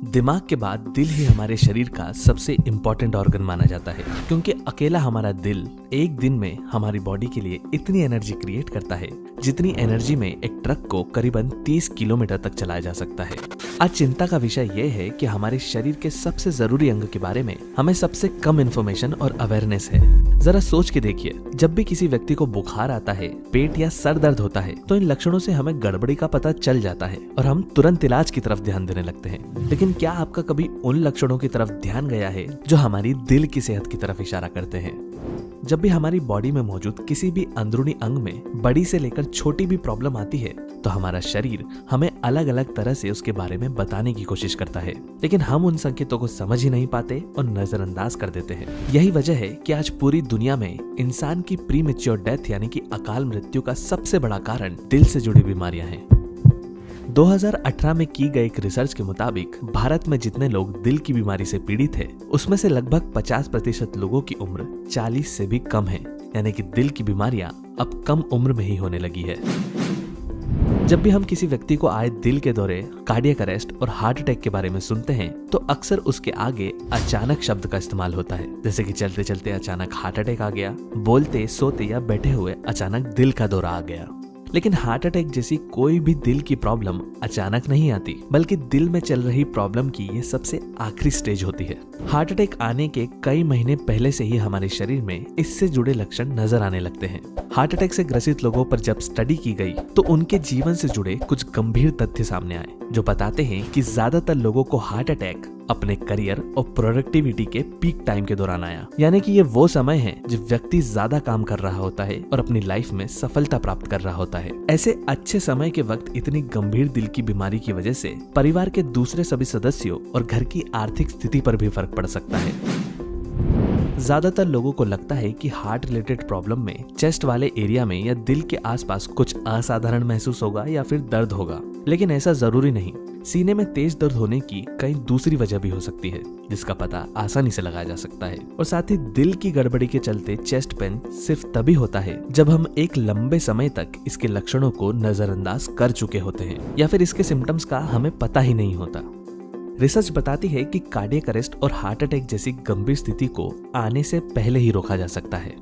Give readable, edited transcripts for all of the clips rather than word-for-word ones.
दिमाग के बाद दिल ही हमारे शरीर का सबसे इम्पोर्टेंट ऑर्गन माना जाता है, क्योंकि अकेला हमारा दिल एक दिन में हमारी बॉडी के लिए इतनी एनर्जी क्रिएट करता है जितनी एनर्जी में एक ट्रक को करीबन 30 किलोमीटर तक चलाया जा सकता है। आज चिंता का विषय ये है कि हमारे शरीर के सबसे जरूरी अंग के बारे में हमें सबसे कम इन्फॉर्मेशन और अवेयरनेस है। जरा सोच के देखिए, जब भी किसी व्यक्ति को बुखार आता है, पेट या सर दर्द होता है, तो इन लक्षणों से हमें गड़बड़ी का पता चल जाता है और हम तुरंत इलाज की तरफ ध्यान देने लगते हैं। लेकिन क्या आपका कभी उन लक्षणों की तरफ ध्यान गया है जो हमारी दिल की सेहत की तरफ इशारा करते हैं? जब भी हमारी बॉडी में मौजूद किसी भी अंदरूनी अंग में बड़ी से लेकर छोटी भी प्रॉब्लम आती है, तो हमारा शरीर हमें अलग अलग तरह से उसके बारे में बताने की कोशिश करता है, लेकिन हम उन संकेतों को समझ ही नहीं पाते और नजरअंदाज कर देते हैं। यही वजह है कि आज पूरी दुनिया में इंसान की प्रीमेच्योर डेथ यानी कि अकाल मृत्यु का सबसे बड़ा कारण दिल से जुड़ी बीमारियां हैं। 2018 में की गई एक रिसर्च के मुताबिक भारत में जितने लोग दिल की बीमारी से पीड़ित हैं, उसमें से लगभग 50% लोगों की उम्र 40 से भी कम है, यानी कि दिल की बीमारियां अब कम उम्र में ही होने लगी है। जब भी हम किसी व्यक्ति को आए दिल के दौरे, कार्डियक अरेस्ट और हार्ट अटैक के बारे में सुनते हैं, तो अक्सर उसके आगे अचानक शब्द का इस्तेमाल होता है, जैसे कि चलते चलते अचानक हार्ट अटैक आ गया, बोलते सोते या बैठे हुए अचानक दिल का दौरा आ गया। लेकिन हार्ट अटैक जैसी कोई भी दिल की प्रॉब्लम अचानक नहीं आती, बल्कि दिल में चल रही प्रॉब्लम की ये सबसे आखिरी स्टेज होती है। हार्ट अटैक आने के कई महीने पहले से ही हमारे शरीर में इससे जुड़े लक्षण नजर आने लगते हैं। हार्ट अटैक से ग्रसित लोगों पर जब स्टडी की गई, तो उनके जीवन से जुड़े कुछ गंभीर तथ्य सामने आए, जो बताते हैं कि ज्यादातर लोगों को हार्ट अटैक अपने करियर और प्रोडक्टिविटी के पीक टाइम के दौरान आया, यानी कि ये वो समय है जब व्यक्ति ज्यादा काम कर रहा होता है और अपनी लाइफ में सफलता प्राप्त कर रहा होता है। ऐसे अच्छे समय के वक्त इतनी गंभीर दिल की बीमारी की वजह से परिवार के दूसरे सभी सदस्यों और घर की आर्थिक स्थिति पर भी फर्क पड़ सकता है। ज्यादातर लोगों को लगता है कि हार्ट रिलेटेड प्रॉब्लम में चेस्ट वाले एरिया में या दिल के आसपास कुछ असाधारण महसूस होगा या फिर दर्द होगा, लेकिन ऐसा जरूरी नहीं। सीने में तेज दर्द होने की कई दूसरी वजह भी हो सकती है, जिसका पता आसानी से लगाया जा सकता है। और साथ ही दिल की गड़बड़ी के चलते चेस्ट पेन सिर्फ तभी होता है जब हम एक लंबे समय तक इसके लक्षणों को नजरअंदाज कर चुके होते हैं, या फिर इसके सिम्टम्स का हमें पता ही नहीं होता। रिसर्च बताती है कि कार्डियक अरेस्ट और हार्ट अटैक जैसी गंभीर स्थिति को आने से पहले ही रोका जा सकता है।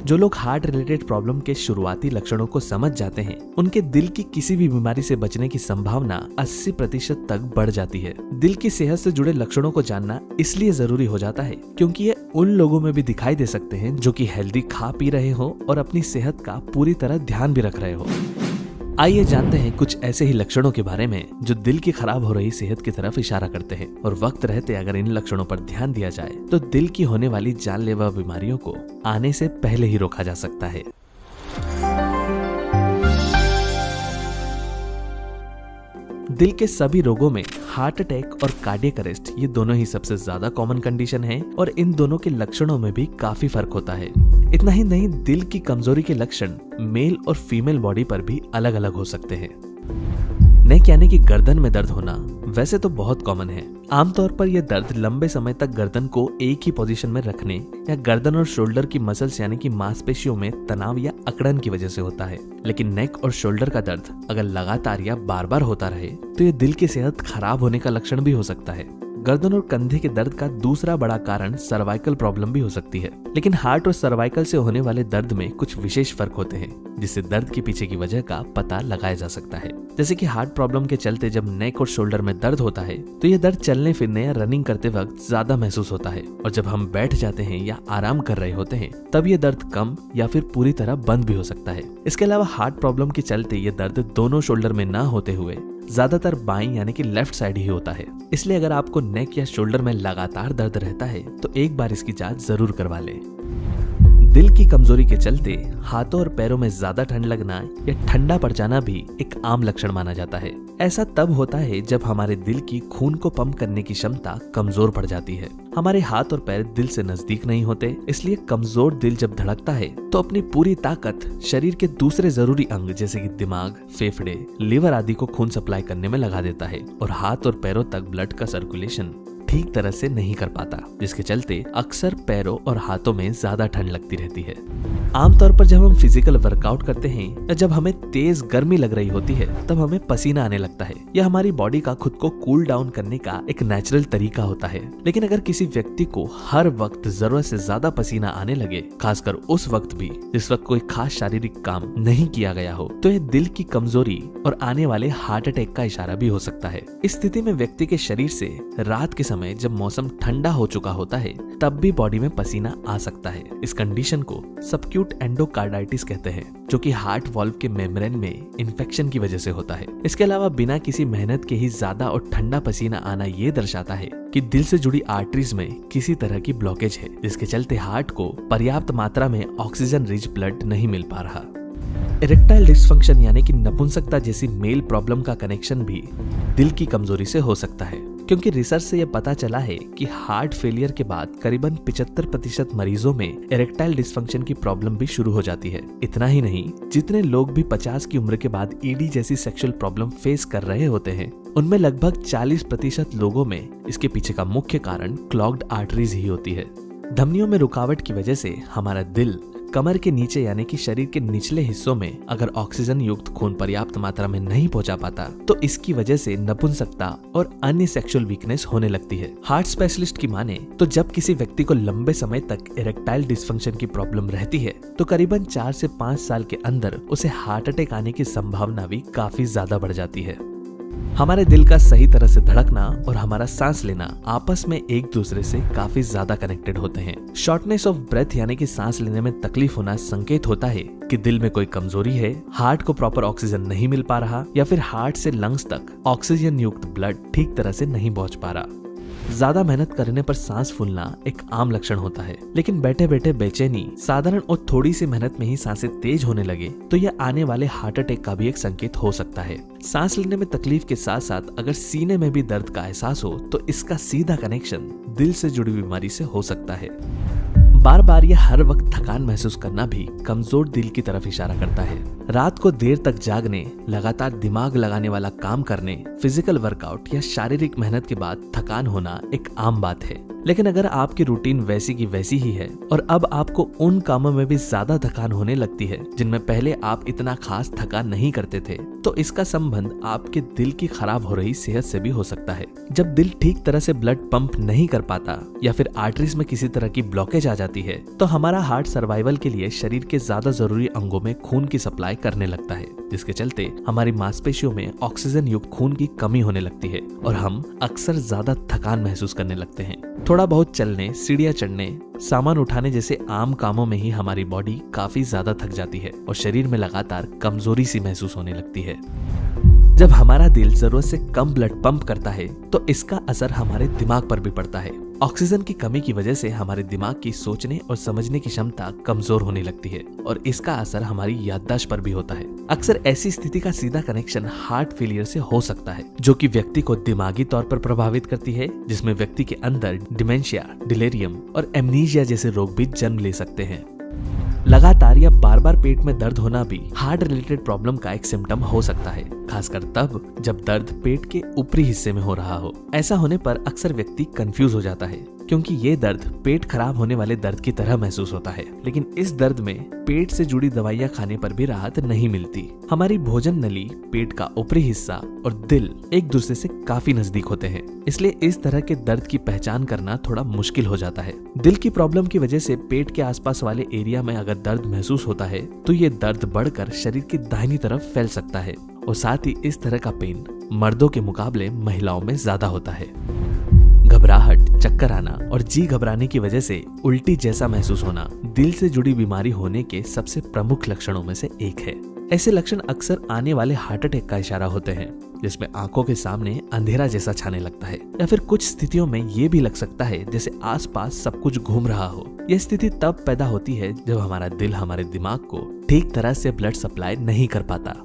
जो लोग हार्ट रिलेटेड प्रॉब्लम के शुरुआती लक्षणों को समझ जाते हैं, उनके दिल की किसी भी बीमारी से बचने की संभावना 80% तक बढ़ जाती है। दिल की सेहत से जुड़े लक्षणों को जानना इसलिए जरूरी हो जाता है क्योंकि ये उन लोगों में भी दिखाई दे सकते हैं जो कि हेल्दी खा पी रहे हो और अपनी सेहत का पूरी तरह ध्यान भी रख रहे हो। आइए जानते हैं कुछ ऐसे ही लक्षणों के बारे में जो दिल की खराब हो रही सेहत की तरफ इशारा करते हैं, और वक्त रहते अगर इन लक्षणों पर ध्यान दिया जाए तो दिल की होने वाली जानलेवा बीमारियों को आने से पहले ही रोका जा सकता है। दिल के सभी रोगों में हार्ट अटैक और कार्डियक अरेस्ट ये दोनों ही सबसे ज्यादा कॉमन कंडीशन है, और इन दोनों के लक्षणों में भी काफी फर्क होता है। इतना ही नहीं, दिल की कमजोरी के लक्षण मेल और फीमेल बॉडी पर भी अलग अलग हो सकते हैं। नेक यानी कि गर्दन में दर्द होना वैसे तो बहुत कॉमन है। आमतौर पर यह दर्द लंबे समय तक गर्दन को एक ही पोजीशन में रखने या गर्दन और शोल्डर की मसल्स यानी कि मांसपेशियों में तनाव या अकड़न की वजह से होता है। लेकिन नेक और शोल्डर का दर्द अगर लगातार या बार बार होता रहे तो यह दिल की सेहत खराब होने का लक्षण भी हो सकता है। गर्दन और कंधे के दर्द का दूसरा बड़ा कारण सर्वाइकल प्रॉब्लम भी हो सकती है। लेकिन हार्ट और सर्वाइकल से होने वाले दर्द में कुछ विशेष फर्क होते हैं, जिससे दर्द के पीछे की वजह का पता लगाया जा सकता है। जैसे कि हार्ट प्रॉब्लम के चलते जब नेक और शोल्डर में दर्द होता है, तो यह दर्द चलने फिरने या रनिंग करते वक्त ज्यादा महसूस होता है, और जब हम बैठ जाते हैं या आराम कर रहे होते हैं तब यह दर्द कम या फिर पूरी तरह बंद भी हो सकता है। इसके अलावा हार्ट प्रॉब्लम के चलते यह दर्द दोनों शोल्डर में न होते हुए ज्यादातर बाईं यानी कि लेफ्ट साइड ही होता है। इसलिए अगर आपको नेक या शोल्डर में लगातार दर्द रहता है तो एक बार इसकी जांच जरूर करवा लें। दिल की कमजोरी के चलते हाथों और पैरों में ज्यादा ठंड लगना या ठंडा पड़ जाना भी एक आम लक्षण माना जाता है। ऐसा तब होता है जब हमारे दिल की खून को पंप करने की क्षमता कमजोर पड़ जाती है। हमारे हाथ और पैर दिल से नजदीक नहीं होते, इसलिए कमजोर दिल जब धड़कता है तो अपनी पूरी ताकत शरीर के दूसरे जरूरी अंग जैसे कि दिमाग, फेफड़े, लिवर आदि को खून सप्लाई करने में लगा देता है, और हाथ और पैरों तक ब्लड का सर्कुलेशन ठीक तरह से नहीं कर पाता, जिसके चलते अक्सर पैरों और हाथों में ज्यादा ठंड लगती रहती है। आमतौर पर जब हम फिजिकल वर्कआउट करते हैं या जब हमें तेज गर्मी लग रही होती है तब हमें पसीना आने लगता है। यह हमारी बॉडी का खुद को कूल डाउन करने का एक नेचुरल तरीका होता है। लेकिन अगर किसी व्यक्ति को हर वक्त जरूरत से ज्यादा पसीना आने लगे, खासकर उस वक्त भी जिस वक्त कोई खास शारीरिक काम नहीं किया गया हो, तो यह दिल की कमजोरी और आने वाले हार्ट अटैक का इशारा भी हो सकता है। इस स्थिति में व्यक्ति के शरीर से रात के समय जब मौसम ठंडा हो चुका होता है तब भी बॉडी में पसीना आ सकता है। इस कंडीशन को सबक्यूट एंडोकार्डाइटिस कहते हैं, जो कि हार्ट वाल्व के मेम्ब्रेन में इन्फेक्शन की वजह से होता है। इसके अलावा बिना किसी मेहनत के ही ज्यादा और ठंडा पसीना आना ये दर्शाता है कि दिल से जुड़ी आर्टरीज में किसी तरह की ब्लॉकेज है, जिसके चलते हार्ट को पर्याप्त मात्रा में ऑक्सीजन रिच ब्लड नहीं मिल पा रहा। इरेक्टाइल डिस्फंक्शन यानी कि नपुंसकता जैसी मेल प्रॉब्लम का कनेक्शन भी दिल की कमजोरी से हो सकता है, क्योंकि रिसर्च से यह पता चला है कि हार्ट फेलियर के बाद करीबन 75% मरीजों में इरेक्टाइल डिस्फंक्शन की प्रॉब्लम भी शुरू हो जाती है। इतना ही नहीं, जितने लोग भी 50 की उम्र के बाद ईडी जैसी सेक्सुअल प्रॉब्लम फेस कर रहे होते हैं, उनमें लगभग 40% लोगों में इसके पीछे का मुख्य कारण क्लॉग्ड आर्टरीज ही होती है। धमनियों में रुकावट की वजह से हमारा दिल कमर के नीचे यानी कि शरीर के निचले हिस्सों में अगर ऑक्सीजन युक्त खून पर्याप्त मात्रा में नहीं पहुंचा पाता तो इसकी वजह से नपुंसकता और अन्य सेक्सुअल वीकनेस होने लगती है। हार्ट स्पेशलिस्ट की माने तो जब किसी व्यक्ति को लंबे समय तक इरेक्टाइल डिस्फंक्शन की प्रॉब्लम रहती है तो करीबन 4 से 5 साल के अंदर उसे हार्ट अटैक आने की संभावना भी काफी ज्यादा बढ़ जाती है। हमारे दिल का सही तरह से धड़कना और हमारा सांस लेना आपस में एक दूसरे से काफी ज्यादा कनेक्टेड होते हैं। शॉर्टनेस ऑफ ब्रेथ यानी कि सांस लेने में तकलीफ होना संकेत होता है कि दिल में कोई कमजोरी है, हार्ट को प्रॉपर ऑक्सीजन नहीं मिल पा रहा या फिर हार्ट से लंग्स तक ऑक्सीजन युक्त ब्लड ठीक तरह से नहीं पहुंच पा रहा। ज्यादा मेहनत करने पर सांस फूलना एक आम लक्षण होता है, लेकिन बैठे बैठे बेचैनी, साधारण और थोड़ी सी मेहनत में ही सांसें तेज होने लगे तो यह आने वाले हार्ट अटैक का भी एक संकेत हो सकता है। सांस लेने में तकलीफ के साथ साथ अगर सीने में भी दर्द का एहसास हो तो इसका सीधा कनेक्शन दिल से जुड़ी बीमारी से हो सकता है। बार बार या हर वक्त थकान महसूस करना भी कमजोर दिल की तरफ इशारा करता है। रात को देर तक जागने, लगातार दिमाग लगाने वाला काम करने, फिजिकल वर्कआउट या शारीरिक मेहनत के बाद थकान होना एक आम बात है। लेकिन अगर आपकी रूटीन वैसी की वैसी ही है और अब आपको उन कामों में भी ज्यादा थकान होने लगती है जिनमें पहले आप इतना खास थकान नहीं करते थे, तो इसका संबंध आपके दिल की खराब हो रही सेहत से भी हो सकता है। जब दिल ठीक तरह से ब्लड पंप नहीं कर पाता या फिर आर्टरीज में किसी तरह की ब्लॉकेज आ जाती है तो हमारा हार्ट सर्वाइवल के लिए शरीर के ज्यादा जरूरी अंगों में खून की सप्लाई करने लगता है, जिसके चलते हमारी मांसपेशियों में ऑक्सीजन युक्त खून की कमी होने लगती है और हम अक्सर ज्यादा थकान महसूस करने लगते हैं। थोड़ा बहुत चलने, सीढ़ियां चढ़ने, सामान उठाने जैसे आम कामों में ही हमारी बॉडी काफी ज्यादा थक जाती है और शरीर में लगातार कमजोरी सी महसूस होने लगती है। जब हमारा दिल जरूरत से कम ब्लड पंप करता है तो इसका असर हमारे दिमाग पर भी पड़ता है। ऑक्सीजन की कमी की वजह से हमारे दिमाग की सोचने और समझने की क्षमता कमजोर होने लगती है और इसका असर हमारी याददाश्त पर भी होता है। अक्सर ऐसी स्थिति का सीधा कनेक्शन हार्ट फेलियर से हो सकता है, जो कि व्यक्ति को दिमागी तौर पर प्रभावित करती है, जिसमें व्यक्ति के अंदर डिमेंशिया, डिलेरियम और एमनीशिया जैसे रोग भी जन्म ले सकते हैं। लगातार या बार बार पेट में दर्द होना भी हार्ट रिलेटेड प्रॉब्लम का एक सिम्टम हो सकता है, खासकर तब जब दर्द पेट के ऊपरी हिस्से में हो रहा हो। ऐसा होने पर अक्सर व्यक्ति कंफ्यूज हो जाता है, क्योंकि ये दर्द पेट खराब होने वाले दर्द की तरह महसूस होता है, लेकिन इस दर्द में पेट से जुड़ी दवाइयाँ खाने पर भी राहत नहीं मिलती। हमारी भोजन नली, पेट का ऊपरी हिस्सा और दिल एक दूसरे से काफी नजदीक होते हैं, इसलिए इस तरह के दर्द की पहचान करना थोड़ा मुश्किल हो जाता है। दिल की प्रॉब्लम की वजह से पेट के आसपास वाले एरिया में अगर दर्द महसूस होता है तो ये दर्द बढ़कर शरीर की दाहिनी तरफ फैल सकता है और साथ ही इस तरह का पेन मर्दों के मुकाबले महिलाओं में ज्यादा होता है। घबराहट, चक्कर आना और जी घबराने की वजह से उल्टी जैसा महसूस होना दिल से जुड़ी बीमारी होने के सबसे प्रमुख लक्षणों में से एक है। ऐसे लक्षण अक्सर आने वाले हार्ट अटैक का इशारा होते हैं, जिसमें आंखों के सामने अंधेरा जैसा छाने लगता है या फिर कुछ स्थितियों में ये भी लग सकता है जैसे आसपास सब कुछ घूम रहा हो। यह स्थिति तब पैदा होती है जब हमारा दिल हमारे दिमाग को ठीक तरह से ब्लड सप्लाई नहीं कर पाता।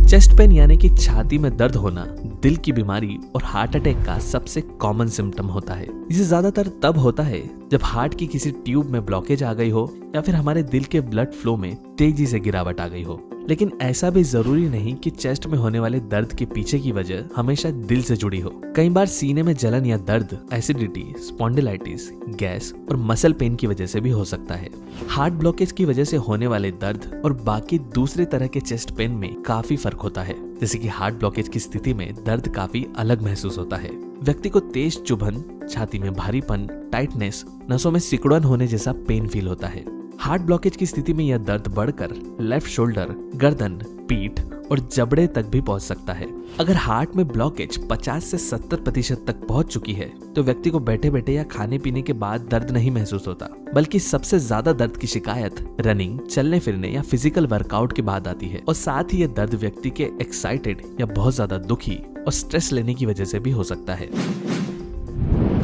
चेस्ट पेन यानी कि छाती में दर्द होना दिल की बीमारी और हार्ट अटैक का सबसे कॉमन सिम्टम होता है। इसे ज्यादातर तब होता है जब हार्ट की किसी ट्यूब में ब्लॉकेज आ गई हो या फिर हमारे दिल के ब्लड फ्लो में तेजी से गिरावट आ गई हो। लेकिन ऐसा भी जरूरी नहीं कि चेस्ट में होने वाले दर्द के पीछे की वजह हमेशा दिल से जुड़ी हो। कई बार सीने में जलन या दर्द एसिडिटी, स्पॉन्डिलाइटिस, गैस और मसल पेन की वजह से भी हो सकता है। हार्ट ब्लॉकेज की वजह से होने वाले दर्द और बाकी दूसरे तरह के चेस्ट पेन में काफी फर्क होता है। जैसे कि हार्ट ब्लॉकेज की स्थिति में दर्द काफी अलग महसूस होता है। व्यक्ति को तेज चुभन, छाती में भारीपन, टाइटनेस, नसों में सिकुड़न होने जैसा पेन फील होता है। हार्ट ब्लॉकेज की स्थिति में यह दर्द बढ़कर लेफ्ट शोल्डर, गर्दन, पीठ और जबड़े तक भी पहुंच सकता है। अगर हार्ट में ब्लॉकेज 50 से 70% तक पहुंच चुकी है तो व्यक्ति को बैठे बैठे या खाने पीने के बाद दर्द नहीं महसूस होता, बल्कि सबसे ज्यादा दर्द की शिकायत रनिंग, चलने फिरने या फिजिकल वर्कआउट के बाद आती है। और साथ ही यह दर्द व्यक्ति के एक्साइटेड या बहुत ज्यादा दुखी और स्ट्रेस लेने की वजह से भी हो सकता है।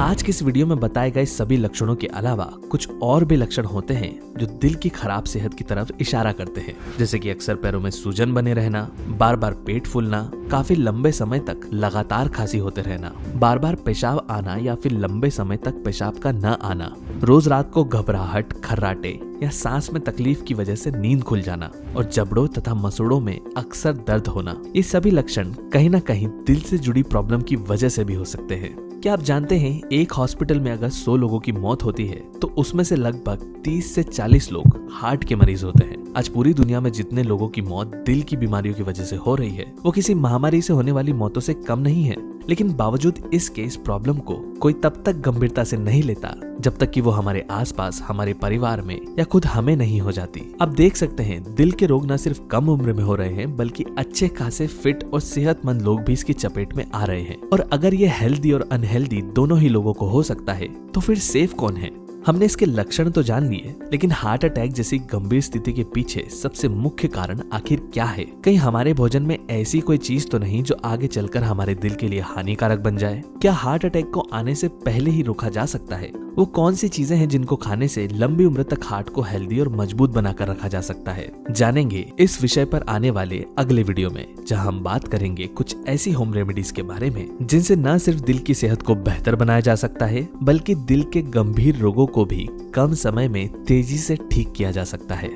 आज की इस वीडियो में बताए गए सभी लक्षणों के अलावा कुछ और भी लक्षण होते हैं जो दिल की खराब सेहत की तरफ इशारा करते हैं, जैसे कि अक्सर पैरों में सूजन बने रहना, बार बार पेट फूलना, काफी लंबे समय तक लगातार खांसी होते रहना, बार बार पेशाब आना या फिर लंबे समय तक पेशाब का न आना, रोज रात को घबराहट, खर्राटे या सांस में तकलीफ की वजह से नींद खुल जाना और जबड़ों तथा मसूड़ों में अक्सर दर्द होना। ये सभी लक्षण कहीं न कहीं दिल से जुड़ी प्रॉब्लम की वजह से भी हो सकते हैं। क्या आप जानते हैं एक हॉस्पिटल में अगर 100 लोगों की मौत होती है तो उसमें से लगभग 30 से 40 लोग हार्ट के मरीज होते हैं। आज पूरी दुनिया में जितने लोगों की मौत दिल की बीमारियों की वजह से हो रही है वो किसी महामारी से होने वाली मौतों से कम नहीं है, लेकिन बावजूद इसके इस प्रॉब्लम को कोई तब तक गंभीरता से नहीं लेता जब तक कि वो हमारे आसपास, हमारे परिवार में या खुद हमें नहीं हो जाती। आप देख सकते हैं दिल के रोग न सिर्फ कम उम्र में हो रहे हैं बल्कि अच्छे खासे फिट और सेहतमंद लोग भी इसकी चपेट में आ रहे हैं। और अगर ये हेल्दी और अनहेल्दी दोनों ही लोगों को हो सकता है तो फिर सेफ कौन है? हमने इसके लक्षण तो जान लिए, लेकिन हार्ट अटैक जैसी गंभीर स्थिति के पीछे सबसे मुख्य कारण आखिर क्या है? कहीं हमारे भोजन में ऐसी कोई चीज तो नहीं जो आगे चलकर हमारे दिल के लिए हानिकारक बन जाए? क्या हार्ट अटैक को आने से पहले ही रोका जा सकता है? वो कौन सी चीजें हैं जिनको खाने से लंबी उम्र तक हार्ट को हेल्दी और मजबूत बनाकर रखा जा सकता है? जानेंगे इस विषय पर आने वाले अगले वीडियो में, जहां हम बात करेंगे कुछ ऐसी होम रेमेडीज के बारे में जिनसे न सिर्फ दिल की सेहत को बेहतर बनाया जा सकता है बल्कि दिल के गंभीर रोगों को भी कम समय में तेजी से ठीक किया जा सकता है।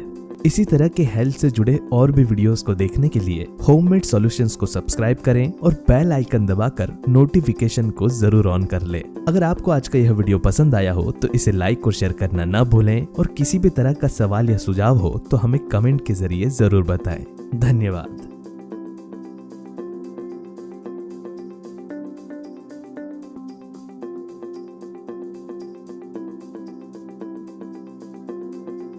इसी तरह के हेल्थ से जुड़े और भी वीडियोस को देखने के लिए होममेड सॉल्यूशंस को सब्सक्राइब करें और बेल आइकन दबाकर नोटिफिकेशन को जरूर ऑन कर लें। अगर आपको आज का यह वीडियो पसंद आया हो तो इसे लाइक और शेयर करना न भूलें और किसी भी तरह का सवाल या सुझाव हो तो हमें कमेंट के जरिए जरूर बताएं। धन्यवाद।